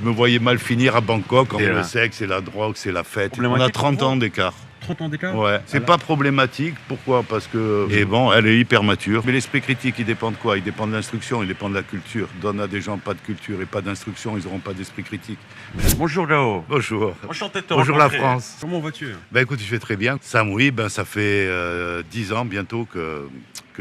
Je me voyais mal finir à Bangkok. C'est le sexe, c'est la drogue, c'est la fête. On a 30 ans d'écart. 30 ans d'écart. Ouais, c'est pas problématique. Pourquoi? Parce que, et bon, elle est hyper mature. Mais l'esprit critique, il dépend de quoi? Il dépend de l'instruction, il dépend de la culture. Donne à des gens pas de culture et pas d'instruction, ils n'auront pas d'esprit critique. Bonjour Gao. Bonjour. Enchanté de te Bonjour rencontrer. la France. Comment vas-tu? Ben écoute, je vais très bien. Samoui, ben ça fait 10 ans bientôt que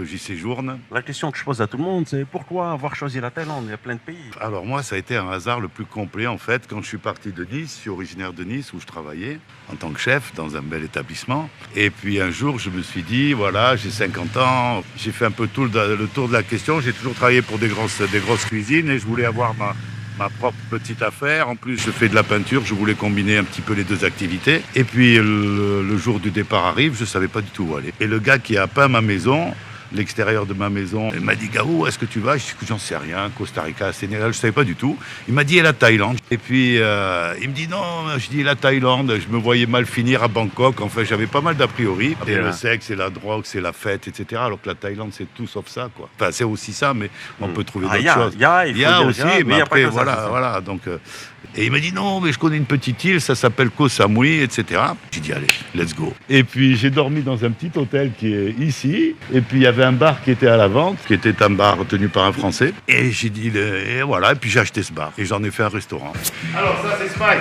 j'y séjourne. La question que je pose à tout le monde, c'est pourquoi avoir choisi la Thaïlande? Il y a plein de pays. Alors moi, ça a été un hasard le plus complet en fait. Quand je suis parti de Nice, je suis originaire de Nice où je travaillais en tant que chef dans un bel établissement. Et puis un jour, je me suis dit, voilà, j'ai 50 ans, j'ai fait un peu tout le tour de la question. J'ai toujours travaillé pour des grosses cuisines et je voulais avoir ma propre petite affaire. En plus, je fais de la peinture, je voulais combiner un petit peu les deux activités. Et puis le jour du départ arrive, je ne savais pas du tout où aller. Et le gars qui a peint ma maison, l'extérieur de ma maison, il m'a dit, Gao, est-ce que tu vas? Je dis, j'en sais rien, Costa Rica, Sénégal, je ne savais pas du tout. Il m'a dit, et la Thaïlande? Et puis, il me dit, non, je dis, la Thaïlande, je me voyais mal finir à Bangkok. Enfin, j'avais pas mal d'a priori. Et le sexe, c'est la drogue, c'est la fête, etc. Alors que la Thaïlande, c'est tout sauf ça, quoi. Enfin, c'est aussi ça, mais on peut trouver d'autres choses. Il y a aussi, mais après, voilà. Donc, et il m'a dit, non, mais je connais une petite île, ça s'appelle Koh Samui, etc. J'ai dit, allez, let's go. Et puis, j'ai dormi dans un petit hôtel qui est ici. Et puis, il y avait un bar qui était à la vente, qui était un bar tenu par un Français. Et j'ai dit, et voilà, et puis j'ai acheté ce bar. Et j'en ai fait un restaurant. Alors, ça, c'est Spike.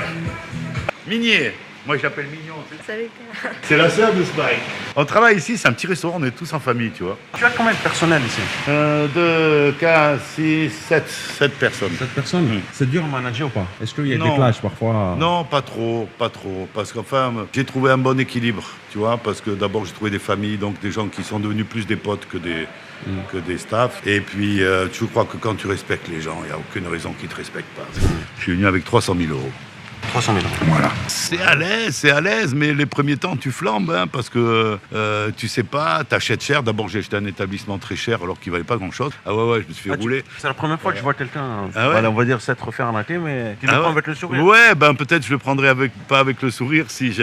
Minier. Moi, je l'appelle Mignon. Salut. C'est la sœur de Spike. On travaille ici, c'est un petit restaurant, on est tous en famille, tu vois. Tu as combien de personnel ici? 2, 4, 6, 7 personnes. 7 personnes. C'est dur à manager ou pas? Est-ce qu'il y a Non. des clashs parfois? Non, pas trop. Parce qu'enfin, j'ai trouvé un bon équilibre, tu vois. Parce que d'abord, j'ai trouvé des familles, donc des gens qui sont devenus plus des potes que des staffs. Et puis, je crois que quand tu respectes les gens, il n'y a aucune raison qu'ils ne te respectent pas. Je suis venu avec 300 000 euros. 300 000 euros. Voilà. C'est à l'aise, mais les premiers temps, tu flambes, hein, parce que tu sais pas, t'achètes cher. D'abord, j'ai acheté un établissement très cher alors qu'il valait pas grand-chose. Ah ouais, je me suis fait rouler. C'est la première fois que je vois quelqu'un, Ah ouais? voilà, on va dire, s'être fait arnaquer, mais qui le prend avec le sourire. Ouais, ben peut-être je le prendrais pas avec le sourire si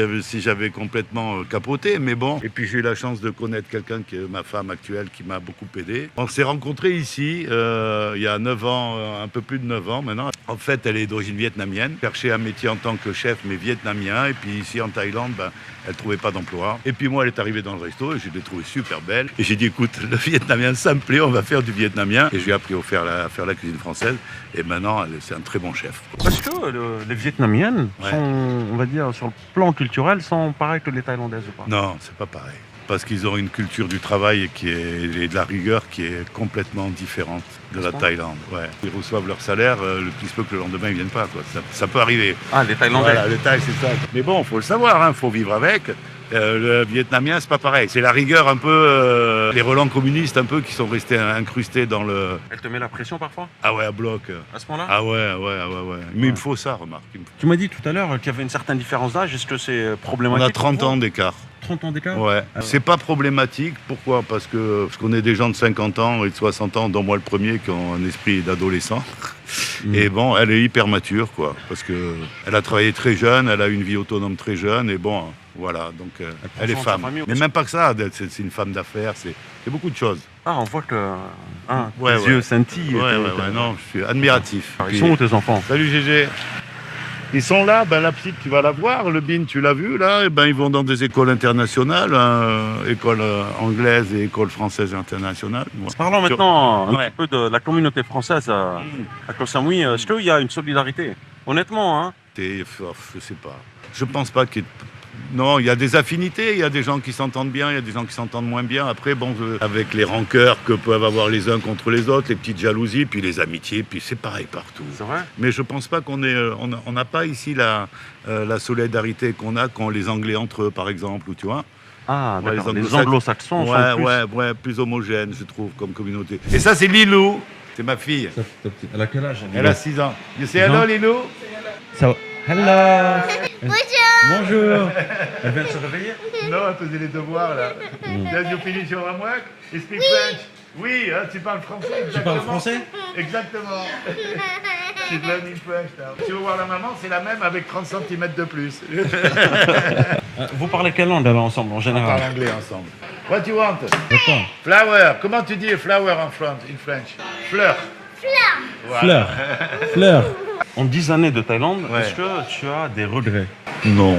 j'avais complètement capoté, mais bon. Et puis j'ai eu la chance de connaître quelqu'un qui est ma femme actuelle qui m'a beaucoup aidé. On s'est rencontrés ici il y a 9 ans, un peu plus de 9 ans maintenant. En fait, elle est d'origine vietnamienne, cherchait un métier en tant que chef, mais vietnamien. Et puis ici en Thaïlande, elle ne trouvait pas d'emploi. Et puis moi, elle est arrivée dans le resto et je l'ai trouvée super belle. Et j'ai dit, écoute, le vietnamien, ça me plaît, on va faire du vietnamien. Et je lui ai appris à faire la cuisine française. Et maintenant, c'est un très bon chef. Parce que les Vietnamiennes sont, on va dire, sur le plan culturel, sont pareils que les Thaïlandaises ou pas? Non, c'est pas pareil. Parce qu'ils ont une culture du travail et de la rigueur qui est complètement différente de la Thaïlande. Ouais. Ils reçoivent leur salaire, le plus peu que le lendemain, ils viennent pas, quoi. Ça peut arriver. Ah, les Thaïlandais. Voilà, les Thaïs, c'est ça. Mais bon, faut le savoir, hein, faut vivre avec. Le vietnamien, c'est pas pareil. C'est la rigueur un peu, les relents communistes un peu qui sont restés incrustés dans le... Elle te met la pression parfois? Ah ouais, à bloc. À ce moment-là? Ah ouais. Mais il me faut ça, remarque. Tu m'as dit tout à l'heure qu'il y avait une certaine différence d'âge. Est-ce que c'est problématique? On a 30 ans d'écart. 30 ans d'écart? Ouais. C'est pas problématique. Pourquoi? Parce que je connais des gens de 50 ans et de 60 ans, dont moi le premier, qui ont un esprit d'adolescent. Et bon, elle est hyper mature, quoi. Parce que elle a travaillé très jeune, elle a une vie autonome très jeune. Et bon, voilà. Donc, elle est femme. Mais même pas que ça. C'est une femme d'affaires. C'est beaucoup de choses. Ah, on voit que tes yeux scintillent. Ouais. Non, je suis admiratif. Ils sont où tes enfants? Salut Gégé. Ils sont là, la petite, tu vas la voir, le bin, tu l'as vu, là, et ils vont dans des écoles internationales, école anglaise et école française internationale. Ouais. Parlons maintenant un petit peu de la communauté française à Koh Samui. Est-ce qu'il y a une solidarité? Honnêtement, hein? Je sais pas. Je pense pas qu'il y ait... Non, il y a des affinités, il y a des gens qui s'entendent bien, il y a des gens qui s'entendent moins bien. Après, bon, avec les rancœurs que peuvent avoir les uns contre les autres, les petites jalousies, puis les amitiés, puis c'est pareil partout. C'est vrai? Mais je pense pas qu'on ait... On n'a pas ici la solidarité qu'on a quand les Anglais entre eux, par exemple, ou tu vois. Ah, d'accord. Les anglo-saxons sont plus... plus homogènes, je trouve, comme communauté. Et ça, c'est Lilou, c'est ma fille. Elle a quel âge? Elle a 6 ans. You say hello, Lilou? Hello. Bonjour. Elle vient de se réveiller? Non, elle faisait les devoirs, là. Did you finish your homework? You speak French? Oui, hein, tu parles français, exactement. Tu parles français? Exactement. She's learning French now. Tu veux voir la maman, c'est la même avec 30 cm de plus. Vous parlez quelle langue alors ensemble en On général? parle anglais ensemble. What you want? D'accord. Flower. Comment tu dis flower en French? Fleur. Fleur. Voilà. Fleur. Fleur. En 10 années de Thaïlande, Ouais. est-ce que tu as des regrets? Non.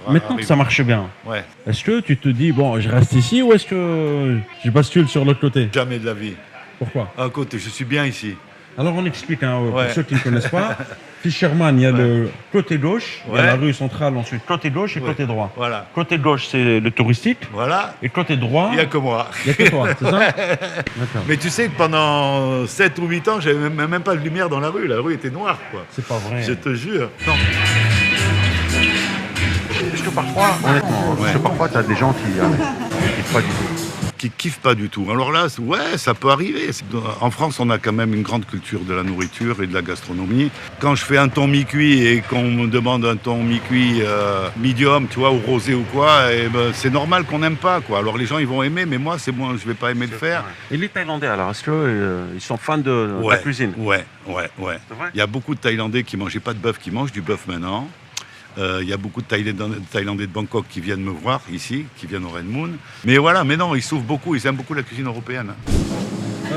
Maintenant que ça marche bien, Ouais, est-ce que tu te dis, bon, je reste ici ou est-ce que je bascule sur l'autre côté? jamais de la vie. Pourquoi? À côté, je suis bien ici. Alors on explique, hein, pour Ouais. ceux qui ne connaissent pas. Fisherman, il y a le côté gauche, il y a Ouais. la rue centrale, ensuite côté gauche et Ouais. côté droit. Voilà. Côté gauche, c'est le touristique, Voilà. et côté droit, Il n'y a que moi. il n'y a que toi, c'est ça? D'accord. Mais tu sais que pendant 7 ou 8 ans, j'avais même pas de lumière dans la rue. La rue était noire, quoi. C'est pas vrai. Je te jure. Est-ce que parfois, honnêtement, Ouais. est-ce que parfois tu as des gens qui kiffent pas du tout? Qui kiffent pas du tout. Alors là, ouais, ça peut arriver. En France, on a quand même une grande culture de la nourriture et de la gastronomie. Quand je fais un thon mi-cuit et qu'on me demande un thon mi-cuit medium, tu vois, ou rosé ou quoi, et ben, c'est normal qu'on n'aime pas, quoi. Alors les gens, ils vont aimer, mais moi, je vais pas aimer le faire. Et les Thaïlandais, alors, est-ce qu'ils sont fans de la cuisine? Ouais. C'est vrai? Il y a beaucoup de Thaïlandais qui mangeaient pas de bœuf, qui mangent du bœuf maintenant. Il y a beaucoup de Thaïlandais de Bangkok qui viennent me voir ici, qui viennent au Red Moon. Mais voilà, mais non, ils souffrent beaucoup, ils aiment beaucoup la cuisine européenne.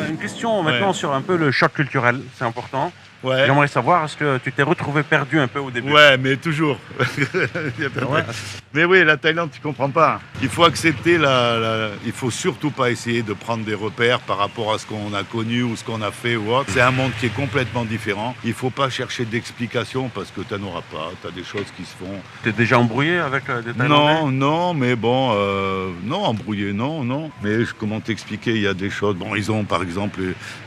Une question maintenant sur un peu le choc culturel, c'est important. Ouais. J'aimerais savoir, est-ce que tu t'es retrouvé perdu un peu au début? Ouais, mais toujours. Ouais. Mais oui, la Thaïlande, tu comprends pas. Il faut accepter il faut surtout pas essayer de prendre des repères par rapport à ce qu'on a connu ou ce qu'on a fait ou autre. C'est un monde qui est complètement différent. Il faut pas chercher d'explications parce que tu n'en auras pas. Tu as des choses qui se font. T'es déjà embrouillé avec des Thaïlandais? Non, mais bon, non, embrouillé, non. Mais comment t'expliquer, il y a des choses. Bon, ils ont, par exemple,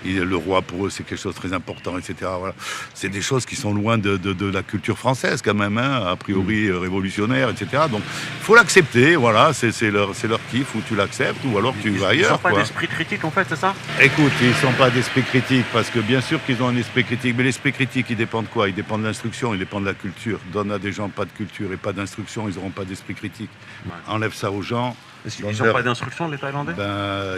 le roi, pour eux, c'est quelque chose de très important, etc. Voilà. C'est des choses qui sont loin de la culture française, quand même, hein, a priori révolutionnaire, etc. Donc, il faut l'accepter, voilà, c'est leur kiff, ou tu l'acceptes, ou alors tu vas ailleurs. Ils n'ont pas quoi. d'esprit critique, en fait, c'est ça? Écoute, ils ne sont pas d'esprit critique, parce que bien sûr qu'ils ont un esprit critique, mais l'esprit critique, il dépend de quoi? Il dépend de l'instruction, il dépend de la culture. Donne à des gens pas de culture et pas d'instruction, ils n'auront pas d'esprit critique. Ouais. Enlève ça aux gens. Ils n'ont pas d'instruction, les Thaïlandais?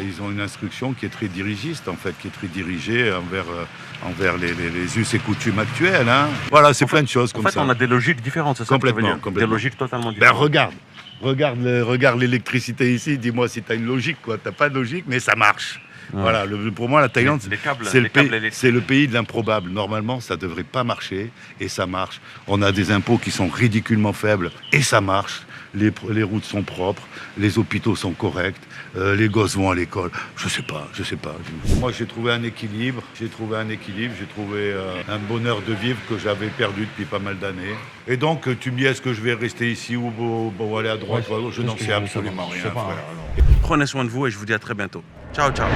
Ils ont une instruction qui est très dirigiste, en fait, qui est très dirigée envers les us et coutumes actuelles. Hein. Voilà, c'est plein de choses comme ça. En fait, on a des logiques différentes, c'est ça que tu veux dire? Complètement. Des logiques totalement Ben différentes. regarde l'électricité ici, dis-moi si tu as une logique, quoi. T'as pas de logique, mais ça marche. Ouais. Voilà, pour moi, la Thaïlande, Les câbles, c'est les câbles électriques. c'est le pays de l'improbable. Normalement, ça devrait pas marcher, et ça marche. On a des impôts qui sont ridiculement faibles, et ça marche. Les routes sont propres, les hôpitaux sont corrects, les gosses vont à l'école. Je sais pas. Moi, j'ai trouvé un équilibre, j'ai trouvé un bonheur de vivre que j'avais perdu depuis pas mal d'années. Et donc, tu me dis, est-ce que je vais rester ici ou aller à droite ou à gauche? Je n'en sais absolument rien, frère. Prenez soin de vous et je vous dis à très bientôt. Ciao, ciao.